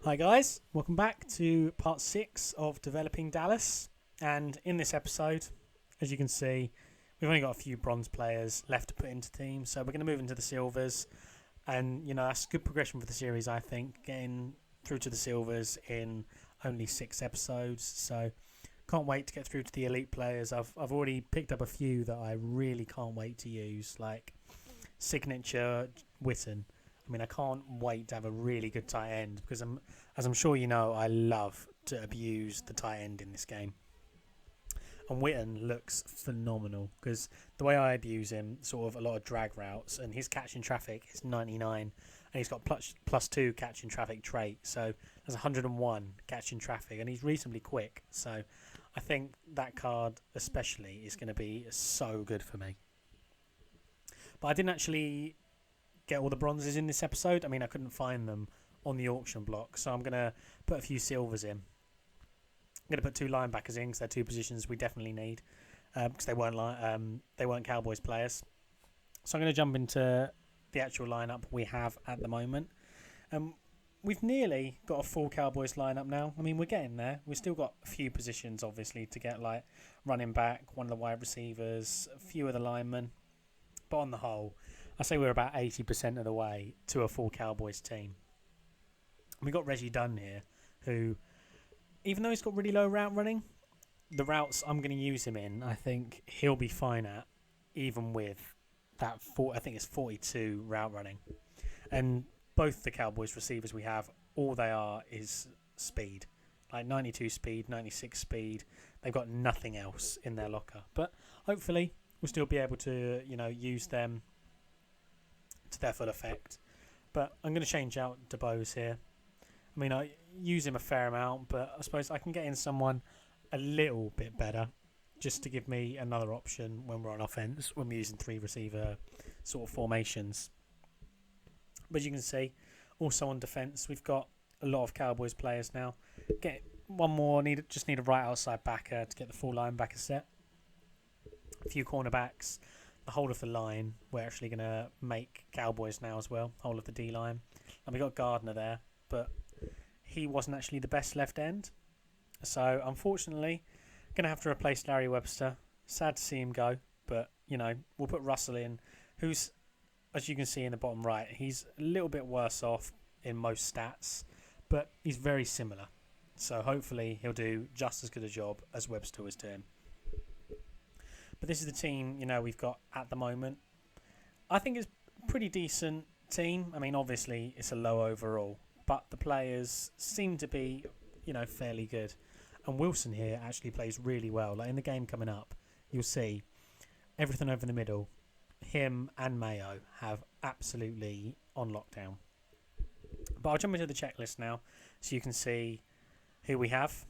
Hi guys, welcome back to part 6 of developing Dallas, and in this episode, as you can see, we've only got a few bronze players left to put into teams, so we're going to move into the silvers, and that's good progression for the series, I think, getting through to the silvers in only 6 episodes, so can't wait to get through to the elite players. I've already picked up a few that I really can't wait to use, like Signature Witten. I mean, I can't wait to have a really good tight end because, as I'm sure you know, I love to abuse the tight end in this game. And Witten looks phenomenal because the way I abuse him, sort of a lot of drag routes, and his catch in traffic is 99, and he's got plus 2 catch in traffic trait, so there's 101 catch in traffic, and he's reasonably quick. So I think that card especially is going to be so good for me. But I didn't actually get all the bronzes in this episode. I mean, I couldn't find them on the auction block, so I'm going to put a few silvers in. I'm going to put 2 linebackers in because they're 2 positions we definitely need because they weren't Cowboys players. So I'm going to jump into the actual lineup we have at the moment. We've nearly got a full Cowboys lineup now. I mean, we're getting there. We've still got a few positions, obviously, to get, like running back, one of the wide receivers, a few of the linemen. But on the whole, I say we're about 80% of the way to a full Cowboys team. We've got Reggie Dunn here, who, even though he's got really low route running, the routes I'm going to use him in, I think he'll be fine at, even with that, I think it's 42 route running. And both the Cowboys receivers we have, all they are is speed. Like 92 speed, 96 speed. They've got nothing else in their locker. But hopefully we'll still be able to, use them to their full effect. But I'm going to change out DeBose here. I mean, I use him a fair amount, but I suppose I can get in someone a little bit better just to give me another option when we're on offense, when we're using 3 receiver sort of formations. But you can see, also on defense, we've got a lot of Cowboys players now. Get one more, just need a right outside backer to get the full linebacker set. A few cornerbacks. The whole of the line, we're actually going to make Cowboys now as well, whole of the D-line. And we got Gardner there, but he wasn't actually the best left end. So, unfortunately, going to have to replace Larry Webster. Sad to see him go, but, we'll put Russell in, who's, as you can see in the bottom right, he's a little bit worse off in most stats, but he's very similar. So, hopefully, he'll do just as good a job as Webster was doing. But this is the team, we've got at the moment. I think it's a pretty decent team. I mean, obviously, it's a low overall. But the players seem to be, fairly good. And Wilson here actually plays really well. Like in the game coming up, you'll see everything over the middle. Him and Mayo have absolutely on lockdown. But I'll jump into the checklist now so you can see who we have,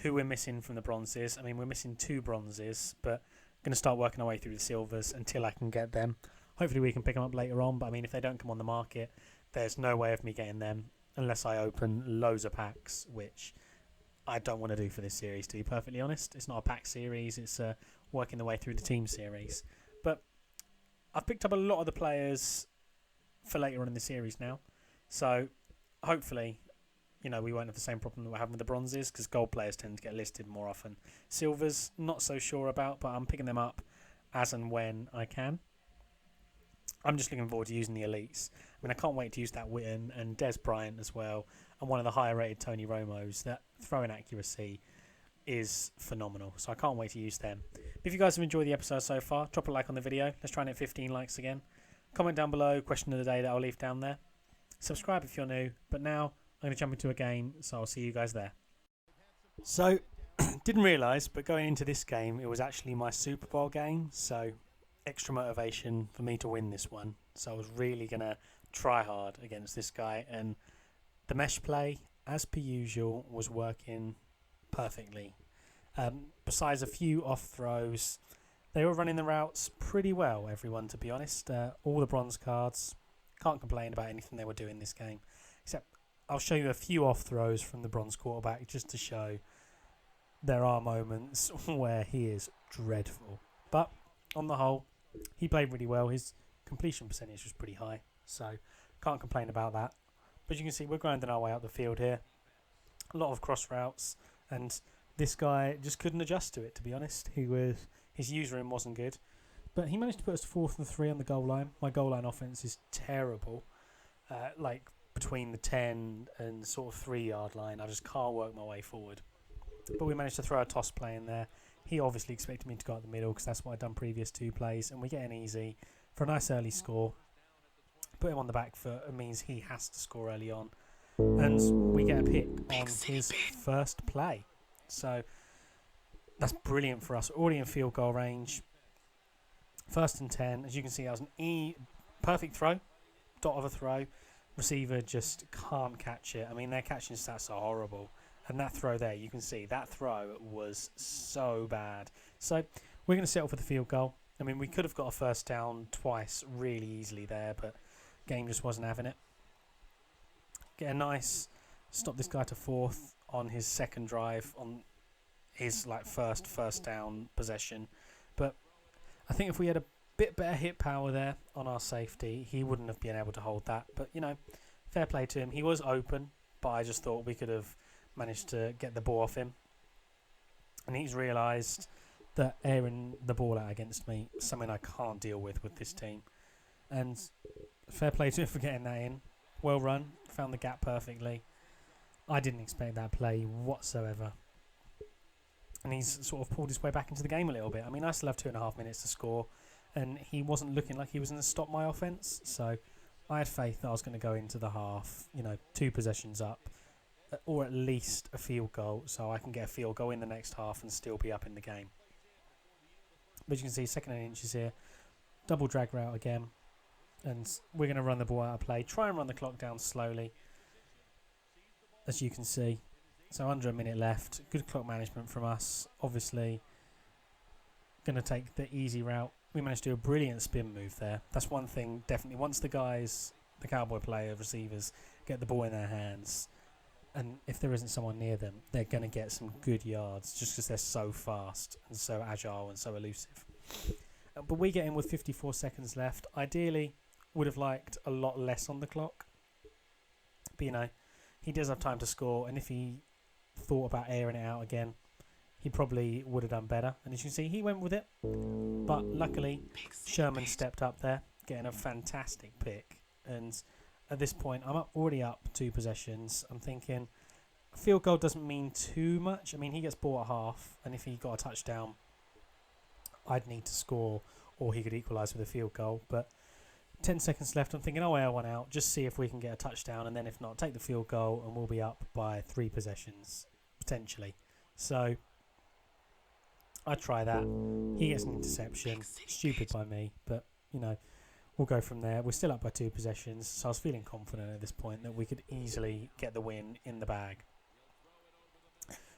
who we're missing from the bronzes. I mean, we're missing 2 bronzes, but going to start working our way through the silvers until I can get them. Hopefully we can pick them up later on, but I mean if they don't come on the market, there's no way of me getting them unless I open loads of packs, which I don't want to do for this series, to be perfectly honest. It's not a pack series, it's working the way through the team series. But I've picked up a lot of the players for later on in the series now, so hopefully we won't have the same problem that we're having with the bronzes because gold players tend to get listed more often. Silvers, not so sure about, but I'm picking them up as and when I can. I'm just looking forward to using the elites. I mean, I can't wait to use that Witten and Dez Bryant as well, and one of the higher rated Tony Romos. That throwing accuracy is phenomenal, so I can't wait to use them. If you guys have enjoyed the episode so far, drop a like on the video. Let's try and hit 15 likes again. Comment down below, question of the day that I'll leave down there. Subscribe if you're new, but now I'm going to jump into a game, so I'll see you guys there. So, didn't realise, but going into this game, it was actually my Super Bowl game, so extra motivation for me to win this one. So I was really going to try hard against this guy, and the mesh play, as per usual, was working perfectly. Besides a few off throws, they were running the routes pretty well, everyone, to be honest. All the bronze cards, can't complain about anything they were doing this game, except I'll show you a few off throws from the bronze quarterback just to show there are moments where he is dreadful. But on the whole, he played really well. His completion percentage was pretty high, so can't complain about that. But you can see we're grinding our way up the field here. a lot of cross routes, and this guy just couldn't adjust to it, to be honest. His user in wasn't good. But he managed to put us 4th and 3 on the goal line. My goal line offence is terrible. Like between the 10 and sort of 3-yard line, I just can't work my way forward. But we managed to throw a toss play in there. He obviously expected me to go up the middle because that's what I'd done previous 2 plays. And we get an easy for a nice early score. Put him on the back foot. It means he has to score early on. And we get a pick on his first play. So that's brilliant for us. Already in field goal range. 1st and 10. As you can see, that was an perfect throw. Dot of a throw. Receiver just can't catch it. I mean, their catching stats are horrible. And that throw there, you can see, that throw was so bad. So we're going to settle for the field goal. I mean, we could have got a first down twice really easily there, but game just wasn't having it. Get a nice, stop this guy to 4th on his second drive, on his first down possession. But I think if we had a bit better hit power there on our safety, he wouldn't have been able to hold that. But, you know, fair play to him. He was open, but I just thought we could have managed to get the ball off him. And he's realised that airing the ball out against me is something I can't deal with this team. And fair play to him for getting that in. Well run. Found the gap perfectly. I didn't expect that play whatsoever. And he's sort of pulled his way back into the game a little bit. I mean, I still have 2.5 minutes to score. And he wasn't looking like he was going to stop my offence. So I had faith that I was going to go into the half, 2 possessions up. Or at least a field goal. So I can get a field goal in the next half and still be up in the game. But you can see 2nd and inches here. Double drag route again. And we're going to run the ball out of play. Try and run the clock down slowly. As you can see. So under a minute left. Good clock management from us. Obviously, going to take the easy route. We managed to do a brilliant spin move there. That's one thing, definitely. Once the Cowboy player, receivers, get the ball in their hands, and if there isn't someone near them, they're going to get some good yards just because they're so fast and so agile and so elusive. But we get in with 54 seconds left. Ideally, would have liked a lot less on the clock. But, he does have time to score, and if he thought about airing it out again, he probably would have done better. And as you can see, he went with it. But luckily, Sherman stepped up there, getting a fantastic pick. And at this point, I'm already up 2 possessions. I'm thinking a field goal doesn't mean too much. I mean, he gets ball at half, and if he got a touchdown, I'd need to score, or he could equalise with a field goal. But 10 seconds left, I'm thinking, I'll air one out, just see if we can get a touchdown, and then if not, take the field goal, and we'll be up by 3 possessions, potentially. So I try that. He gets an interception. Stupid by me, but, we'll go from there. We're still up by 2 possessions, so I was feeling confident at this point that we could easily get the win in the bag.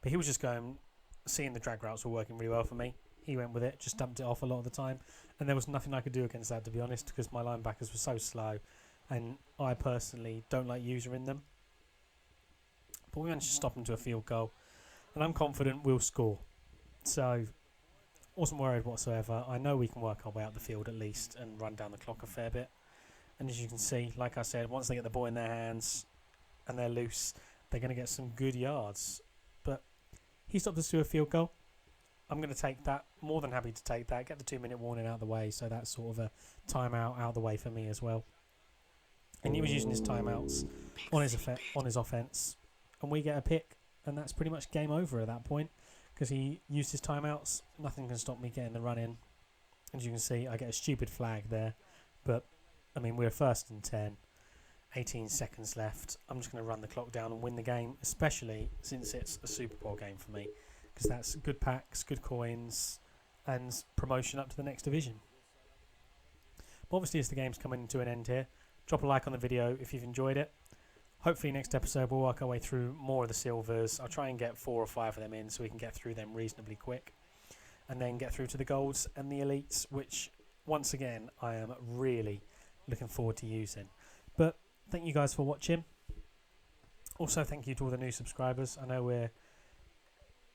But he was just seeing the drag routes were working really well for me. He went with it, just dumped it off a lot of the time. And there was nothing I could do against that, to be honest, because my linebackers were so slow. And I personally don't like user in them. But we managed to stop him to a field goal. And I'm confident we'll score. So, wasn't worried whatsoever. I know we can work our way up the field at least and run down the clock a fair bit. And as you can see, like I said, once they get the ball in their hands and they're loose, they're going to get some good yards. But he stopped us to a field goal. I'm going to take that. More than happy to take that. Get the 2-minute warning out of the way. So that's sort of a timeout out of the way for me as well. And he was using his timeouts on his offense. And we get a pick. And that's pretty much game over at that point. Because he used his timeouts. Nothing can stop me getting the run in. As you can see, I get a stupid flag there. But, I mean, we're 1st and 10. 18 seconds left. I'm just going to run the clock down and win the game. Especially since it's a Super Bowl game for me. Because that's good packs, good coins, and promotion up to the next division. But obviously, as the game's coming to an end here, drop a like on the video if you've enjoyed it. Hopefully, next episode we'll work our way through more of the silvers. I'll try and get 4 or 5 of them in so we can get through them reasonably quick. And then get through to the golds and the elites, which, once again, I am really looking forward to using. But thank you guys for watching. Also, thank you to all the new subscribers. I know we're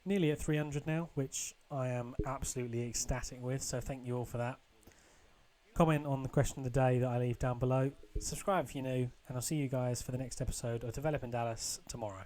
nearly at 300 now, which I am absolutely ecstatic with, so thank you all for that. Comment on the question of the day that I leave down below. Subscribe if you're new, and I'll see you guys for the next episode of Developing Dallas tomorrow.